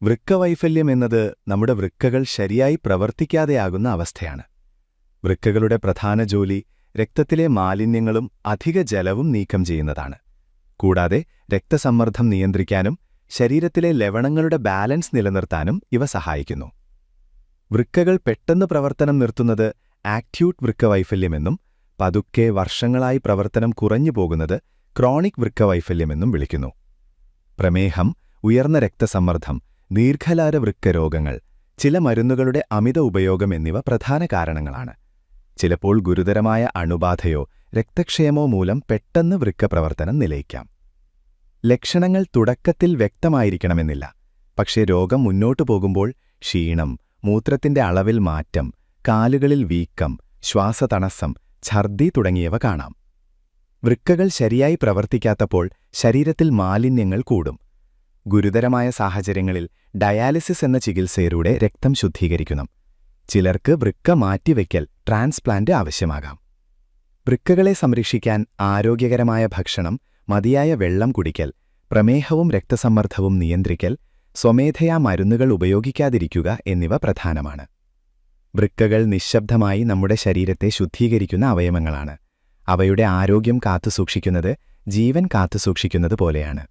വൃക്കവൈഫല്യം എന്നത് നമ്മുടെ വൃക്കകൾ ശരിയായി പ്രവർത്തിക്കാതെയാകുന്ന അവസ്ഥയാണ്. വൃക്കകളുടെ പ്രധാന ജോലി രക്തത്തിലെ മാലിന്യങ്ങളും അധിക ജലവും നീക്കം ചെയ്യുന്നതാണ്. കൂടാതെ രക്തസമ്മർദ്ദം നിയന്ത്രിക്കാനും ശരീരത്തിലെ ലവണങ്ങളുടെ ബാലൻസ് നിലനിർത്താനും ഇവ സഹായിക്കുന്നു. വൃക്കകൾ പെട്ടെന്ന് പ്രവർത്തനം നിർത്തുന്നത് ആക്യൂട്ട് വൃക്കവൈഫല്യമെന്നും പതുക്കെ വർഷങ്ങളായി പ്രവർത്തനം കുറഞ്ഞുപോകുന്നത് ക്രോണിക് വൃക്കവൈഫല്യമെന്നും വിളിക്കുന്നു. പ്രമേഹം, ഉയർന്ന രക്തസമ്മർദ്ദം, ദീർഘകാല വൃക്കരോഗങ്ങൾ, ചില മരുന്നുകളുടെ അമിത ഉപയോഗം എന്നിവ പ്രധാന കാരണങ്ങളാണ്. ചിലപ്പോൾ ഗുരുതരമായ അണുബാധയോ രക്തക്ഷയമോ മൂലം പെട്ടെന്ന് വൃക്കപ്രവർത്തനം നിലയ്ക്കാം. ലക്ഷണങ്ങൾ തുടക്കത്തിൽ വ്യക്തമായിരിക്കണമെന്നില്ല, പക്ഷേ രോഗം മുന്നോട്ടു പോകുമ്പോൾ ക്ഷീണം, മൂത്രത്തിന്റെ അളവിൽ മാറ്റം, കാലുകളിൽ വീക്കം, ശ്വാസതടസ്സം, ഛർദി തുടങ്ങിയവ കാണാം. വൃക്കകൾ ശരിയായി പ്രവർത്തിക്കാത്തപ്പോൾ ശരീരത്തിൽ മാലിന്യങ്ങൾ കൂടും. ഗുരുതരമായ സാഹചര്യങ്ങളിൽ ഡയാലിസിസ് എന്ന ചികിത്സയിലൂടെ രക്തം ശുദ്ധീകരിക്കണം. ചിലർക്ക് വൃക്ക മാറ്റിവയ്ക്കൽ, ട്രാൻസ്പ്ലാന്റ് ആവശ്യമാകാം. വൃക്കകളെ സംരക്ഷിക്കാൻ ആരോഗ്യകരമായ ഭക്ഷണം, മതിയായ വെള്ളം കുടിക്കൽ, പ്രമേഹവും രക്തസമ്മർദ്ദവും നിയന്ത്രിക്കൽ, സ്വമേധയാ മരുന്നുകൾ ഉപയോഗിക്കാതിരിക്കുക എന്നിവ പ്രധാനമാണ്. വൃക്കകൾ നിശ്ശബ്ദമായി നമ്മുടെ ശരീരത്തെ ശുദ്ധീകരിക്കുന്ന അവയവങ്ങളാണ്. അവയുടെ ആരോഗ്യം കാത്തുസൂക്ഷിക്കുന്നത് ജീവൻ കാത്തുസൂക്ഷിക്കുന്നത് പോലെയാണ്.